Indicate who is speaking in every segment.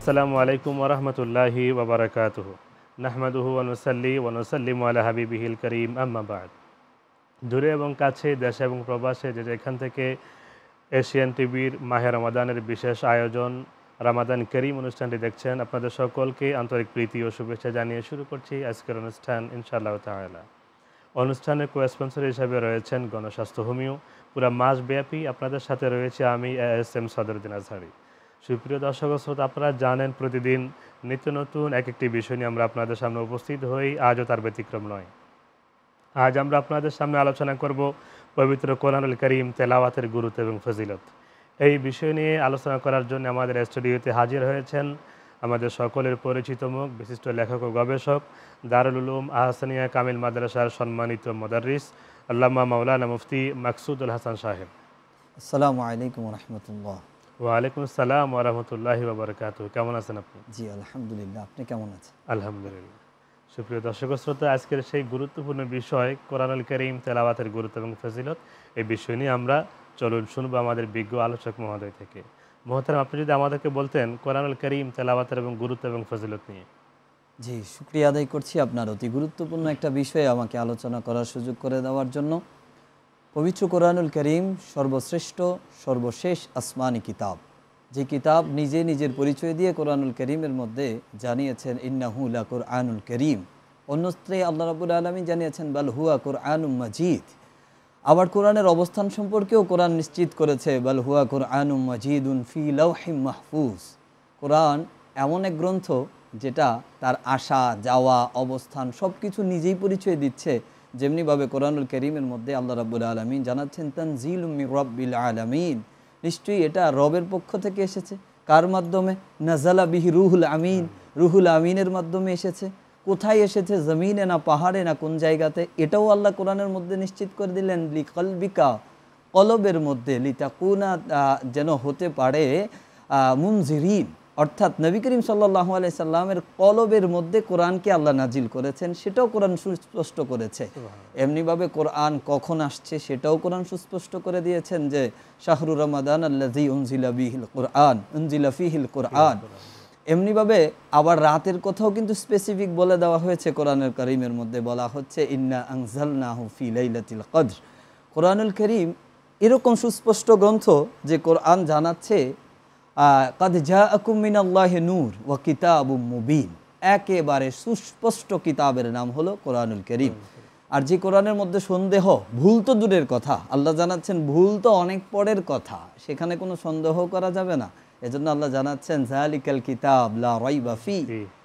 Speaker 1: আসসালামু আলাইকুম ওরহমতুল্লাহি ওবরাকাতুহু নাহমাদুহু ওয়া নুসাল্লি ওয়া নুসাল্লিমু আলা হাবিবিহিল করিম আম্মা বাদ। দূরে এবং কাছে, দেশে এবং প্রবাসে যে যেখান থেকে এশিয়ান টিভির মাহে রমাদানের বিশেষ আয়োজন রামাদান করিম অনুষ্ঠানটি দেখছেন, আপনাদের সকলকে আন্তরিক প্রীতি ও শুভেচ্ছা জানিয়ে শুরু করছি আজকের অনুষ্ঠান ইনশাআল্লাহ তাআলা। অনুষ্ঠানের কো-স্পন্সর হিসাবে রয়েছেন গণস্বাস্থ্য হোমিও। পুরা মাসব্যাপী আপনাদের সাথে রয়েছে আমি ASM সদরুদ্দিন আজহারি। সুপ্রিয় দর্শক ও শ্রোতা, আপনারা জানেন প্রতিদিন নিত্য নতুন এক একটি বিষয় নিয়ে আমরা আপনাদের সামনে উপস্থিত হই, আজও তার ব্যতিক্রম নয়। আজ আমরা আপনাদের সামনে আলোচনা করব পবিত্র কোরআনুল কারীম তেলাওয়াতের গুরুত্ব এবং ফজিলত। এই বিষয় নিয়ে আলোচনা করার জন্য আমাদের স্টুডিওতে হাজির হয়েছেন আমাদের সকলের পরিচিত মুখ, বিশিষ্ট লেখক ও গবেষক, দারুল উলুম আহসানিয়া কামিল মাদ্রাসার সম্মানিত মুদাররিস আল্লামা মাওলানা মুফতি মাকসুদুল হাসান সাহেব।
Speaker 2: আসসালামু আলাইকুম রহমতুল্লাহ।
Speaker 1: ওয়ালাইকুম আসসালাম ওয়া রাহমাতুল্লাহি ওয়া বারাকাতুহু। কেমন আছেন আপনি?
Speaker 2: জি আলহামদুলিল্লাহ, আপনি কেমন আছেন?
Speaker 1: আলহামদুলিল্লাহ। সুপ্রিয় দর্শক ও শ্রোতা, আজকের সেই গুরুত্বপূর্ণ বিষয় কোরআনুল কারীম তেলাওয়াতের গুরুত্ব এবং ফজিলত, এই বিষয় নিয়ে আমরা চলুন শুনবো আমাদের বিজ্ঞ আলোচক মহোদয় থেকে। মোহতারাম, আপনি যদি আমাদেরকে বলতেন কোরআনুল কারীম তেলাওয়াতের এবং গুরুত্ব এবং ফজিলত নিয়ে।
Speaker 2: জি, শুকরিয়া আদায় করছি আপনার অতি গুরুত্বপূর্ণ একটা বিষয়ে আমাকে আলোচনা করার সুযোগ করে দেওয়ার জন্য। পবিত্র কোরআনুল কারীম সর্বশ্রেষ্ঠ সর্বশেষ আসমানি কিতাব, যে কিতাব নিজে নিজের পরিচয় দিয়ে কোরআনুল কারীমের মধ্যে জানিয়েছেন ইন্নাহু লাকুরআনুল কারীম। অন্যত্রে আল্লাহ রাব্বুল আলামিন জানিয়েছেন বাল হুয়া কুরআনুম মাজিদ। আবার কোরআনের অবস্থান সম্পর্কেও কোরআন নিশ্চিত করেছে বাল হুয়া কুরআনুম মাজিদুন ফি লাওহিম মাহফুজ। কোরআন এমন এক গ্রন্থ যেটা তার আসা যাওয়া অবস্থান সব কিছু নিজেই পরিচয় দিচ্ছে। যেমনিভাবে কোরআনুল কারীমের মধ্যে আল্লাহ রাব্বুল আলামিন জানাচ্ছেন তানজিলুম মির রাব্বিল আলামিন, নিশ্চয়ই এটা রবের পক্ষ থেকে এসেছে। কার মাধ্যমে? নাজালা বিহি রুহুল আমিন, রুহুল আমিনের মাধ্যমে এসেছে। কোথায় এসেছে? জমিনে না পাহাড়ে না কোন জায়গাতে? এটাও আল্লাহ কোরআনের মধ্যে নিশ্চিত করে দিলেন লিকলবিকা, কলবের মধ্যে, লিতাকুনা যেন হতে পারে মুনজিরিন, অর্থাৎ নবী করিম সাল্লাল্লাহু আলাইহি সাল্লামের কলবের মধ্যে কোরআনকে আল্লাহ নাজিল করেছেন, সেটাও কোরআন সুস্পষ্ট করেছে। এমনিভাবে কোরআন কখন আসছে সেটাও কোরআন সুস্পষ্ট করে দিয়েছেন যে শাহরু রমাদান আল্লাযী উনজিলা বিহিল কোরআন উনজিলা ফিহিল কোরআন। এমনিভাবে আবার রাতের কথাও কিন্তু স্পেসিফিক বলে দেওয়া হয়েছে কোরআনুল কারীমের মধ্যে। বলা হচ্ছে ইন্না আনজালনাহু ফি লাইলাতিল কদর। কোরআনুল কারীম এরকম সুস্পষ্ট গ্রন্থ যে কোরআন জানাচ্ছে কাদ জাআকুম মিনাল্লাহি নূর ওয়া কিতাবুম মুবিন, একেবারে সুস্পষ্ট কিতাবের নাম হলো কোরআনুল কারীম। আর যে কোরআনের মধ্যে সন্দেহ, ভুল তো দূরের কথা, আল্লাহ জানাচ্ছেন ভুল তো অনেক পরের কথা, সেখানে কোনো সন্দেহ করা যাবে না। এজন্য আল্লাহ জানাচ্ছেন যালিকাল কিতাব লা রাইবা ফি,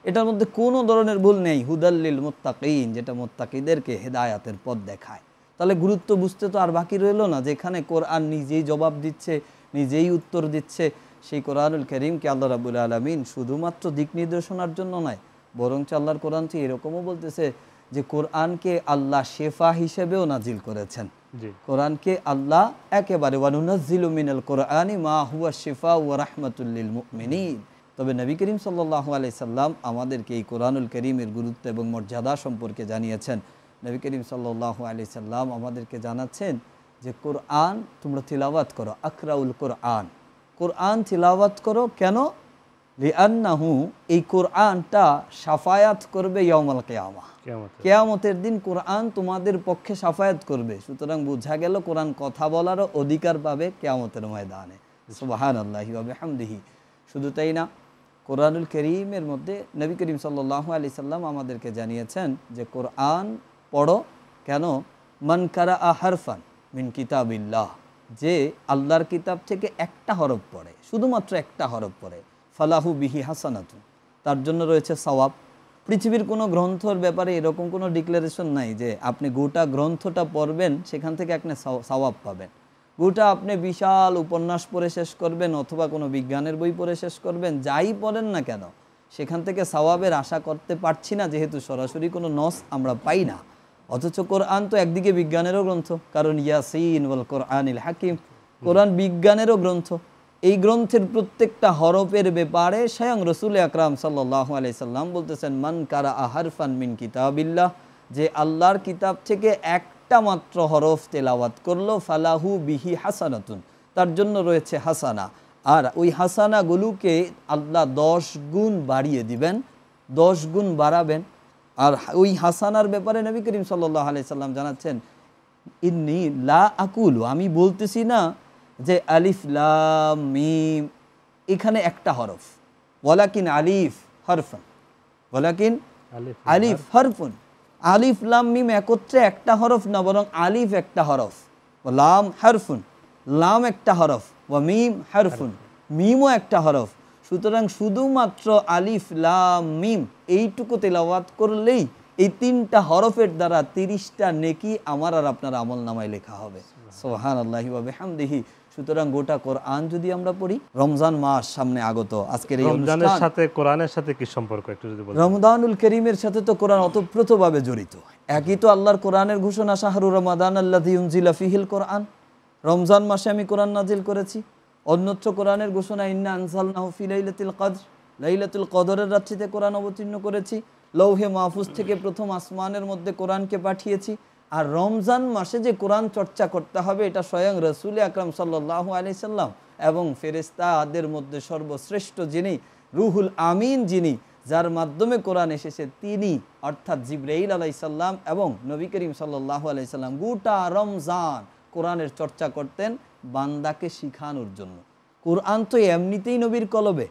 Speaker 2: এটার মধ্যে কোনো ধরনের ভুল নেই। হুদাল্লিল মুত্তাকিন, যেটা মুত্তাকিদেরকে হেদায়াতের পথ দেখায়। তাহলে গুরুত্ব বুঝতে তো আর বাকি রইল না। যেখানে কোরআন নিজেই জবাব দিচ্ছে, নিজেই উত্তর দিচ্ছে, সেই কোরআনুল কারীমকে আল্লাহ রাব্বুল আলামিন শুধুমাত্র দিক নির্দেশনার জন্য নয়, বরঞ্চ আল্লাহর কোরআন তো এরকমও বলতেছে যে কোরআনকে আল্লাহ শেফা হিসেবেও নাজিল করেছেন। কোরআনকে আল্লাহ একেবারে ওয়ানুনাজ্জিলু মিনাল কোরআনি মা হুয়া শিফা ওয়া রাহমাতুল লিল মুমিনিন। তবে নবী করিম সাল্লাল্লাহু আলাইহি সাল্লাম আমাদেরকে এই কোরআনুল কারীমের গুরুত্ব এবং মর্যাদা সম্পর্কে জানিয়েছেন। নবী করিম সাল্লাল্লাহু আলাইহি সাল্লাম আমাদেরকে জানাচ্ছেন যে কোরআন তোমরা তিলাওয়াত করো, আকরাউল কোরআন, কোরআন তিলাওয়াত করো। কেন? লিআন্নাহু, এই কোরআনটা শাফায়াত করবে ইয়াউমাল কিয়ামা, কিয়ামতের দিন কোরআন তোমাদের পক্ষে শাফায়াত করবে। সুতরাং বোঝা গেল কোরআন কথা বলারও অধিকার পাবে কিয়ামতের ময়দানে। সুবহানাল্লাহি ওয়া বিহামদিহি। শুধু তাই না, কোরআনুল কারীমের মধ্যে নবী করিম সাল্লাল্লাহু আলাইহি সাল্লাম আমাদেরকে জানিয়েছেন যে কোরআন পড়ো। কেন? মান কারাআ হারফান মিন কিতাবিল্লাহ, যে আল্লাহর কিতাব থেকে একটা হরফ পড়ে, শুধুমাত্র একটা হরফ পড়ে, ফালাহু বিহি হাসানাতুন, তার জন্য রয়েছে সওয়াব। পৃথিবীর কোনো গ্রন্থর ব্যাপারে এরকম কোনো ডিক্লারেশন নাই যে আপনি গোটা গ্রন্থটা পড়বেন সেখান থেকে আপনি সওয়াব পাবেন। গোটা আপনি বিশাল উপন্যাস পড়ে শেষ করবেন অথবা কোনো বিজ্ঞানের বই পড়ে শেষ করবেন, যাই পড়েন না কেন সেখান থেকে সওয়াবের আশা করতে পারছি না, যেহেতু সরাসরি কোনো নস আমরা পাই না। অথচ কোরআন তো একদিকে বিজ্ঞানেরও গ্রন্থ, কারণ ইয়াসিন ওয়াল কোরআনিল হাকিম, কোরআন বিজ্ঞানেরও গ্রন্থ। এই গ্রন্থের প্রত্যেকটা হরফের ব্যাপারে স্বয়ং রাসূল আকরাম সাল্লাল্লাহু আলাইহি সাল্লাম বলতেছেন মান কারাআ হারফান মিন কিতাবিল্লাহ, যে আল্লাহর কিতাব থেকে একটা মাত্র হরফ তেলাওয়াত করলো, ফালাহু বিহি হাসানাতুন, তার জন্য রয়েছে হাসানা। আর ওই হাসানাগুলোকে আল্লাহ 10 গুণ বাড়িয়ে দিবেন, 10 গুণ বাড়াবেন। আর ওই হাসানার ব্যাপারে নবী করিম সাল্লাল্লাহু আলাইহি সাল্লাম জানাচ্ছেন, ইন্নী লা আকুলু, আমি বলতেছি না যে আলিফ লাম মিম এখানে একটা হরফ, ওয়ালাকিন আলিফ হরফুন, ওয়ালাকিন আলিফ হরফুন। আলিফ লাম মিম একত্রে একটা হরফ না, বরং আলিফ একটা হরফ, লাম হরফুন, লাম একটা হরফ, ওয়া মিম হরফুন, মিমও একটা হরফ। সুতরাং শুধুমাত্র আলিফ লাম মিম এইটুকু তেলাওয়াত করলেই এই 3টা হরফের দ্বারা 30টা নেকি আমার আর আপনার আমল নামায় লেখা হবে। সুবহানাল্লাহি ওয়া বিহামদিহি। সুতরাং গোটা কোরআন যদি আমরা পড়ি, রমজান মাস সামনে আগত, আজকের এই
Speaker 1: রমজানের সাথে কোরআনের সাথে কি সম্পর্ক একটু যদি বলেন?
Speaker 2: রমজানুল করিমের সাথে তো কোরআন ওতপ্রোতভাবে জড়িত। একই তো আল্লাহর কোরআনের ঘোষণা, শাহরু রমাদান আল্লাযী উনজিলা ফীহিল কোরআন, রমজান মাসে আমি কোরআন নাজিল করেছি। অন্যত্র কোরআনের ঘোষণা, ইন্না আনজালনাহু ফি লাইলাতুল কদর, লাইলাতুল কদরের রাত্রিতে কোরআন অবতীর্ণ করেছি। লৌহে মাহফুজ থেকে প্রথম আসমানের মধ্যে কোরআনকে পাঠিয়েছি। আর রমজান মাসে যে কোরআন চর্চা করতে হবে, এটা স্বয়ং রাসূল আকরাম সাল্লাল্লাহু আলাইহি সাল্লাম এবং ফেরেশতাদের মধ্যে সর্বশ্রেষ্ঠ যিনি, রুহুল আমিন যিনি, যার মাধ্যমে কোরআন এসেছে, তিনি অর্থাৎ জিবরাইল আলাইহিস সালাম এবং নবী করিম সাল্লাল্লাহু আলাইহি সাল্লাম গোটা রমজান কোরআনের চর্চা করতেন বান্দাকে শিখানোর জন্য। কোরআন তো এমনিতেই নবীর কলবে,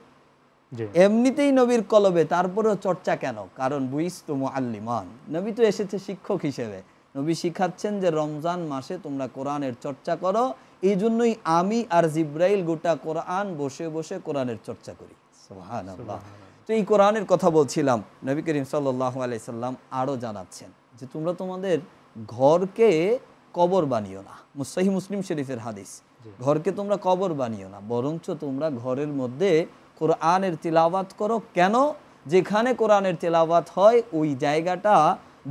Speaker 2: এমনিতেই নবীর কলবে, তারপরেও চর্চা কেন? কারণ বুইস্তু মুআল্লিমান, নবী তো এসেছে শিক্ষক হিসেবে। নবী শিখাচ্ছেন যে রমজান মাসে তোমরা কোরআনের চর্চা করো। এই জন্যই আমি আর জিবরাইল গোটা কোরআন বসে বসে কোরআনের চর্চা করি। সুবহানাল্লাহ। তো এই কোরআনের কথা বলছিলাম, নবী করিম সাল্লাল্লাহু আলাইহি সাল্লাম আরও জানাচ্ছেন যে তোমরা তোমাদের ঘরকে কবর বানিও না। সহিহ মুসলিম শরীফের হাদিস, ঘরকে তোমরা কবর বানিও না, বরঞ্চ তোমরা ঘরের মধ্যে কোরআনের তিলাওয়াত করো। কেন? যেখানে কোরআনের তিলাওয়াত হয় ওই জায়গাটা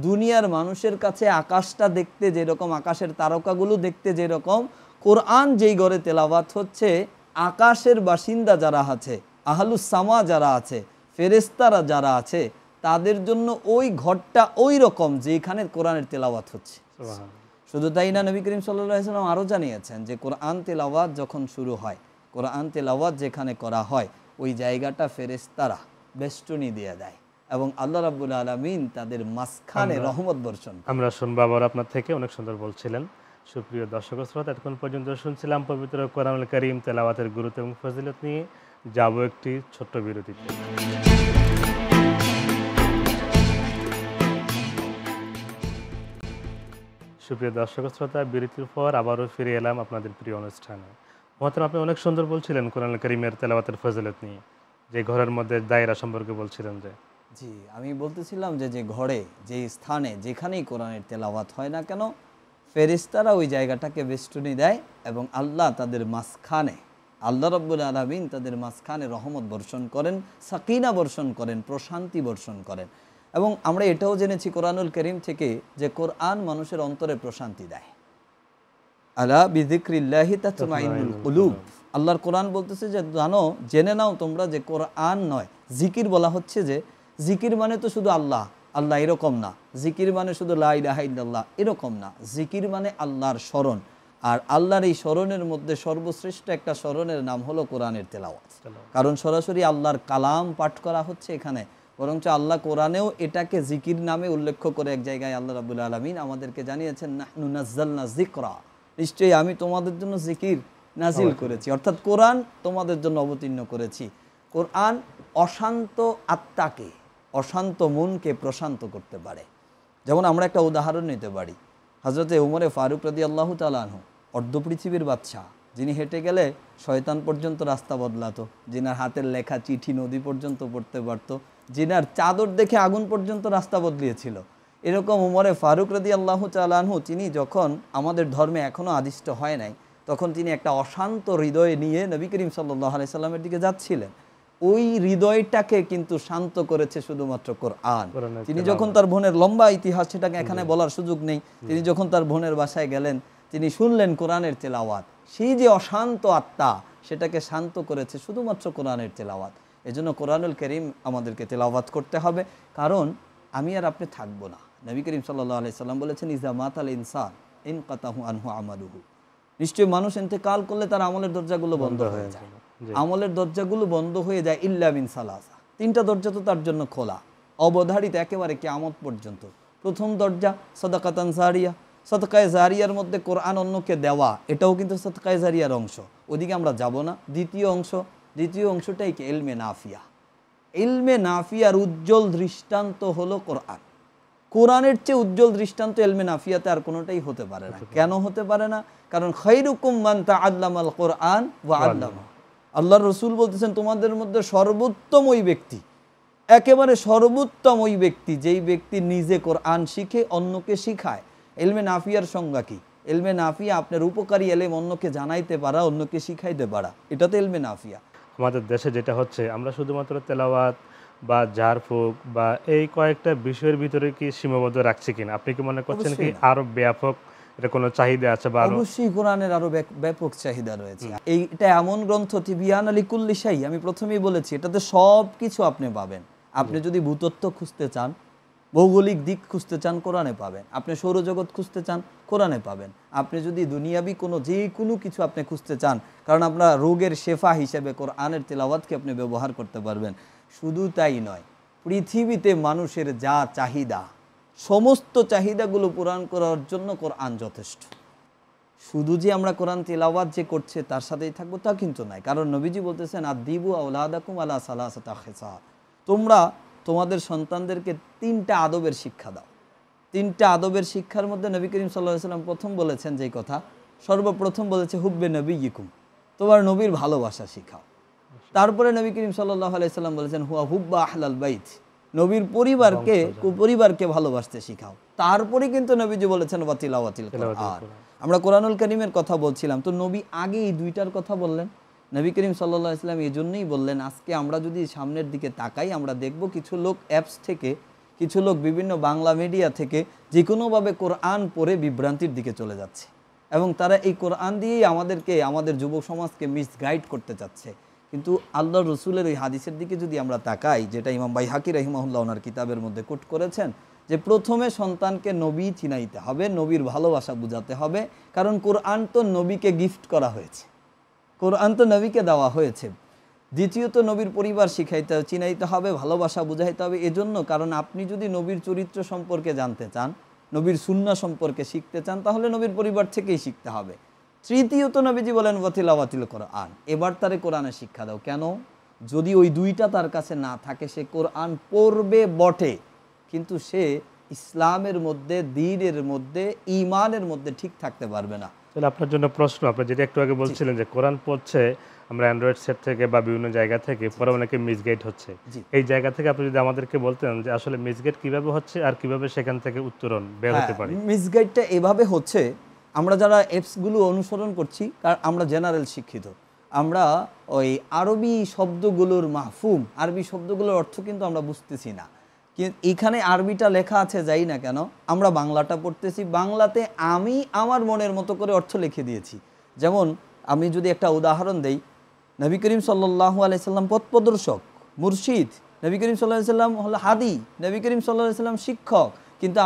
Speaker 2: দুনিয়ার মানুষের কাছে আকাশটা দেখতে যেরকম, আকাশের তারকাগুলো দেখতে যেরকম, কোরআন যেই ঘরে তেলাওয়াত হচ্ছে, আকাশের বাসিন্দা যারা আছে, আহলুস সামা যারা আছে, ফেরেশতারা যারা আছে, তাদের জন্য ওই ঘরটা ওই রকম যেখানে কোরআনের তেলাওয়াত হচ্ছে। শুধু তাই না, নবী করিম সাল্লাল্লাহু আলাইহি ওয়াসাল্লাম আরও জানিয়েছেন যে কোরআন তেলাওয়াত যখন শুরু হয়, কোরআন তেলাওয়াত যেখানে করা হয় ওই জায়গাটা ফেরেশতারা বেষ্টনী দিয়ে দেয় এবং আল্লাহ রাব্বুল আলামিন তাদের মাঝখানে রহমত বর্ষণ।
Speaker 1: আমরা শুনবো আবার আপনার থেকে, অনেক সুন্দর বলছিলেন। সুপ্রিয় দর্শক শ্রোতা, এতক্ষণ পর্যন্ত শুনছিলাম পবিত্র কোরআনুল কারীম তেলাওয়াতের গুরুত্ব এবং ফজিলত নিয়ে। যাব একটি ছোট্ট বিরতিতে। সুপ্রিয় দর্শক শ্রোতা, বিরতির পর আবারও ফিরে এলাম আপনাদের প্রিয় অনুষ্ঠানে। মহতরম, আপনি অনেক সুন্দর বলছিলেন কোরআনুল কারীমের তেলাওয়াতের ফজিলত নিয়ে, যে ঘরের মধ্যে দায়রা সম্পর্কে বলছিলেন। যে
Speaker 2: জি, আমি বলতেছিলাম যে যে ঘরে, যে স্থানে, যেখানেই কোরআনের তেলাওয়াত হয় না কেন, ফেরেশতারা ওই জায়গাটাকে বেষ্টনী দেয় এবং আল্লাহ তাদের মাঝখানে, আল্লাহ রাব্বুল আলামিন তাদের মাঝখানে রহমত বর্ষণ করেন, সাকিনা বর্ষণ করেন, প্রশান্তি বর্ষণ করেন। এবং আমরা এটাও জেনেছি কোরআনুল কারীম থেকে যে কোরআন মানুষের অন্তরে প্রশান্তি দেয়। আলা বিযিকরিল্লাহি তাতমাইন্নুল কুলুব, আল্লাহর কোরআন বলতেছে যে জানো, জেনে নাও তোমরা যে কোরআন নয়, জিকির বলা হচ্ছে যে জিকির মানে তো শুধু আল্লাহ আল্লাহ এরকম না, জিকির মানে শুধু লা ইলাহা ইল্লাল্লাহ এরকম না, জিকির মানে আল্লাহর স্মরণ। আর আল্লাহর এই স্মরণের মধ্যে সর্বশ্রেষ্ঠ একটা স্মরণের নাম হলো কোরআনের তেলাওয়াত। কারণ সরাসরি আল্লাহর কালাম পাঠ করা হচ্ছে এখানে, বরঞ্চ আল্লাহ কোরআনেও এটাকে জিকির নামে উল্লেখ করে এক জায়গায় আল্লাহ রাব্বুল আলামিন আমাদেরকে জানিয়েছেন, নাহনু নাযালনা যিকরা, নিশ্চয়ই আমি তোমাদের জন্য জিকির নাজিল করেছি, অর্থাৎ কোরআন তোমাদের জন্য অবতীর্ণ করেছি। কোরআন অশান্ত আত্মাকে, অশান্ত মনকে প্রশান্ত করতে পারে। যেমন আমরা একটা উদাহরণ নিতে পারি, হযরতে উমরে ফারুক রাদিয়াল্লাহু তাআলা আনহু, অর্ধ পৃথিবীর বাদশা, যিনি হেঁটে গেলে শয়তান পর্যন্ত রাস্তা বদলাতো, যিনার হাতের লেখা চিঠি নদী পর্যন্ত পড়তে পারতো, যিনার চাদর দেখে আগুন পর্যন্ত রাস্তা বদলিয়েছিল, এরকম উমরে ফারুক রাদিয়াল্লাহু তাআলা আনহু, তিনি যখন আমাদের ধর্মে এখনও আদিষ্ট হয় নাই, তখন তিনি একটা অশান্ত হৃদয় নিয়ে নবী করিম সাল্লাল্লাহু আলাইহি সাল্লামের দিকে যাচ্ছিলেন। ওই হৃদয়টাকে কিন্তু শান্ত করেছে শুধুমাত্র কোরআন। তিনি যখন তার বোনের লম্বা ইতিহাস, সেটাকে এখানে বলার সুযোগ নেই, তিনি যখন তার বোনের বাসায় গেলেন, তিনি শুনলেন কোরআনের তেলাওয়াত, সেই যে অশান্ত আত্মা সেটাকে শান্ত করেছে শুধুমাত্র কোরআনের তেলাওয়াত। এজন্য কোরআনুল কারীম আমাদেরকে তেলাওয়াত করতে হবে, কারণ আমি আর আপনি থাকবো না। নবী করিম সাল্লাল্লাহু আলাইহি সাল্লাম বলেছেন, ইজা মাতাল ইনসান ইনকাতাহু আনহু আমালুহু, নিশ্চয়ই মানুষ ইন্তেকাল করলে তার আমলের দরজাগুলো বন্ধ হয়ে যায়।
Speaker 1: জি।
Speaker 2: আমলের দরজাগুলো বন্ধ হয়ে যায় ইল্লা মিন সালাসা, তিনটা দরজা তো তার জন্য খোলা, অবধারিত একেবারে কিয়ামত পর্যন্ত। প্রথম দরজা সাদাকাতান জারিয়া, সাদকায়ে জারিয়ার মধ্যে কোরআন অন্যকে দেওয়া, এটাও কিন্তু সাদকায়ে জারিয়ার অংশ, ওদিকে আমরা যাব না। দ্বিতীয় অংশটাই কি? ইলমে নাফিয়া। ইলমে নাফিয়ার উজ্জ্বল দৃষ্টান্ত হলো কোরআন। কোরআনের চেয়ে উজ্জ্বল দৃষ্টান্ত ইলমে নাফিয়াতে আর কোনোটাই হতে পারে না। কেন হতে পারে না? কারণ খায়রুকুম মান তাআল্লামাল কোরআন ওয়া আল্লামা। আল্লাহর রাসূল বলতেছেন তোমাদের মধ্যে সর্বোত্তম ওই ব্যক্তি, একেবারে সর্বোত্তম ওই ব্যক্তি যেই ব্যক্তি নিজে কোরআন শিখে অন্যকে শিখায়। ইলমে নাফিয়ার সংজ্ঞা কি? ইলমে নাফিয়া আপনার উপকারী এলেম অন্যকে জানাইতে পারা, অন্যকে শিখাইতে পারা, এটা তো ইলমে নাফিয়া।
Speaker 1: আমাদের দেশে যেটা হচ্ছে, আমরা শুধুমাত্র তেলাওয়াত বা ঝাড়ফুঁক বা এই কয়েকটা বিষয়ের ভিতরে কি সীমাবদ্ধ রাখছি কিনা? আপনি কি মনে করছেন কি
Speaker 2: অবশ্যই না।
Speaker 1: আরো ব্যাপক এটা কোনো চাহিদা আছে বা আরো?
Speaker 2: অবশ্যই কোরআনের আরো ব্যাপক চাহিদা রয়েছে। এটা এমন গ্রন্থ তিবিয়ান লিকুল্লি শাই, আমি প্রথমেই বলেছি এটাতে সব কিছু আপনি পাবেন। আপনি যদি ভূতত্ত্ব খুঁজতে চান, ভৌগোলিক দিক খুঁজতে চান, কোরআনে পাবেন। আপনি সৌরজগৎ খুঁজতে চান, কোরআনে পাবেন। আপনি যদি দুনিয়াবি যে কোনো কিছু আপনি খুঁজতে চান, কারণ আপনার রোগের শেফা হিসেবে কোরআনের তেলাওয়াতকে আপনি ব্যবহার করতে পারবেন। শুধু তাই নয়, পৃথিবীতে মানুষের যা চাহিদা, সমস্ত চাহিদাগুলো পূরণ করার জন্য কোরআন যথেষ্ট। শুধু যে আমরা কোরআন তেলাওয়াত যে করছে তার সাথেই থাকবো তা কিন্তু নয়, কারণ নবীজি বলতেছেন আদিবু আওলাদাকুম আলা সালাসাতা খিসাল, তোমরা তোমাদের সন্তানদেরকে 3টা আদবের শিক্ষা দাও। 3টা আদবের শিক্ষার মধ্যে নবী করিম সাল্লাল্লাহু আলাইহি ওয়াসাল্লাম প্রথম বলেছেন যেই কথা, সর্বপ্রথম বলেছে হুব্বে নবিয়িকুম, তোমার নবীর ভালোবাসা শিখাও। তারপরে নবী করিম সাল্লাল্লাহু আলাইহি সাল্লাম বলেছেন হুয়া হুব্বা আহলাল বাইত, নবীর পরিবারকে ভালোবাসতে শিখাও। তারপরে কিন্তু নবীজি বলেছেন ওয়া তিলাওয়াতিল কোরআন। আমরা কোরআনুল কারীমের কথা বলছিলাম, তো নবী আগে এই 2টার কথা বললেন। নবী করিম সাল্লাল্লাহু আলাইহি সাল্লাম এই জন্যই বললেন, আজকে আমরা যদি সামনের দিকে তাকাই, আমরা দেখব কিছু লোক অ্যাপস থেকে, কিছু লোক বিভিন্ন বাংলা মিডিয়া থেকে যে কোনোভাবে কোরআন পড়ে বিভ্রান্তির দিকে চলে যাচ্ছে, এবং তারা এই কোরআন দিয়েই আমাদের যুব সমাজকে মিসগাইড করতে চাচ্ছে। কিন্তু আল্লাহর রসুলের ওই হাদিসের দিকে যদি আমরা তাকাই, যেটা ইমাম বাইহাকি রাহিমাহুল্লাহ ওনার কিতাবের মধ্যে কোট করেছেন, যে প্রথমে সন্তানকে নবী চিনাইতে হবে, নবীর ভালোবাসা বুঝাতে হবে, কারণ কোরআন তো নবীকে গিফট করা হয়েছে, কোরআন তো নবীকে দেওয়া হয়েছে। দ্বিতীয়ত নবীর পরিবার চিনাইতে হবে, ভালোবাসা বুঝাইতে হবে। এজন্য, কারণ আপনি যদি নবীর চরিত্র সম্পর্কে জানতে চান, নবীর সুন্নাহ সম্পর্কে শিখতে চান, তাহলে নবীর পরিবার থেকেই শিখতে হবে। তৃতীয়ত নবীজি বলেন ওয়াতিলাওয়াতিল কোরআন, এবার তারে কোরআনের শিক্ষা দাও। কেন? যদি ওই 2টা তার কাছে না থাকে, সে কোরআন পড়বে বটে, কিন্তু সে ইসলামের মধ্যে, দ্বীনের মধ্যে, ঈমানের মধ্যে ঠিক থাকতে পারবে না।
Speaker 1: তাহলে আপনার জন্য প্রশ্ন, আপনি যেটা একটু আগে বলছিলেন যে কোরআন পড়ছে আমরা অ্যান্ড্রয়েড সেট থেকে বা বিভিন্ন জায়গা থেকে পরে অনেকে মিসগাইড হচ্ছে, এই জায়গা থেকে আপনি যদি আমাদেরকে বলতেন যে আসলে মিসগাইড কিভাবে হচ্ছে আর কিভাবে সেখান থেকে উত্তরণ বের হতে পারে?
Speaker 2: মিসগাইডটা এভাবে হচ্ছে, আমরা যারা অ্যাপসগুলো অনুসরণ করছি, কারণ আমরা জেনারেল শিক্ষিত, আমরা ওই আরবি শব্দগুলোর মাহফুম, আরবি শব্দগুলোর অর্থ কিন্তু আমরা বুঝতেছি না। এখানে আরবিটা লেখা আছে যাই না কেন, আমরা বাংলাটা পড়তেছি, বাংলাতে আমি আমার মনের মতো করে অর্থ লিখে দিয়েছি। যেমন আমি যদি একটা উদাহরণ দেই, নবী করিম সাল্লাল্লাহু আলাইহি সাল্লাম পথ প্রদর্শক, মুর্শিদ, নবী করিম সাল্লাল্লাহু আলাইহি সাল্লাম হলো হাদি, নবী করিম সাল্লাল্লাহু আলাইহি সাল্লাম শিক্ষক, কিন্তু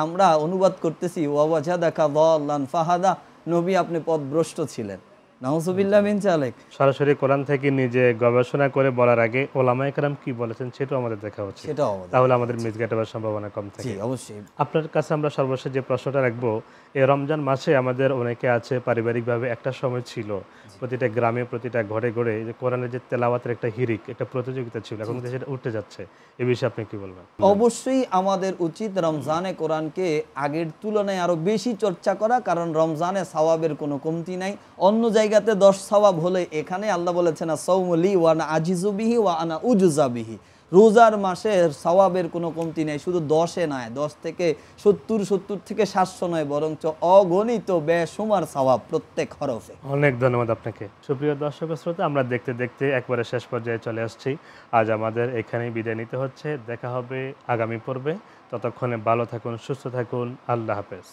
Speaker 2: আমরা অনুবাদ করতেছি ওয়াজাদাকা দাল্লান ফাহাদা, নবী আপনি পথভ্রষ্ট ছিলেন। নাউযুবিল্লাহ মিন যালিক।
Speaker 1: সরাসরি কোরআন থেকে নিজে গবেষণা করে বলার আগে ওলামায়ে কেরাম কি বলেছেন সেটাও আমাদের দেখা উচিত, তাহলে আমাদের মিসগাইড হওয়ার সম্ভাবনা কম থাকে।
Speaker 2: জি, অবশ্যই।
Speaker 1: আপনার কাছে আমরা সর্বশেষ যে প্রশ্নটা রাখবো, এই রমজান মাসে আমাদের অনেকে আছে পারিবারিকভাবে একটা সময় ছিল প্রতিটা গ্রামে, প্রতিটা ঘরে ঘরে যে কোরআনের যে তেলাওয়াতের একটা হিরিক, একটা প্রতিযোগিতা ছিল, এখন সেটা উঠে যাচ্ছে, এই বিষয়ে আপনি কি বলবেন?
Speaker 2: অবশ্যই আমাদের উচিত রমজানে কোরআনকে আগের তুলনায় আরো বেশি চর্চা করা, কারণ রমজানে সওয়াবের কোনো কমতি নাই। অন্য জায়গাতে 10 সওয়াব হলে, এখানে আল্লাহ বলেছেন সাওমু লি ওয়া আনা আজিজু বিহি ওয়া আনা উজজা বিহি, রোজার মাসে সওয়াবের কোনো কমতি নেই। শুধু 10-এ নয়, 10 থেকে 70 থেকে 700 নয়, বরঞ্চ অগণিত বেশুমার সওয়াব প্রত্যেক হরফে।
Speaker 1: অনেক ধন্যবাদ আপনাকে। সুপ্রিয় দর্শক শ্রোতা, আমরা দেখতে দেখতে একবারে শেষ পর্যায়ে চলে আসছি। আজ আমাদের এখানেই বিদায় নিতে হচ্ছে। দেখা হবে আগামী পর্বে। ততক্ষণে ভালো থাকুন, সুস্থ থাকুন। আল্লাহ হাফেজ।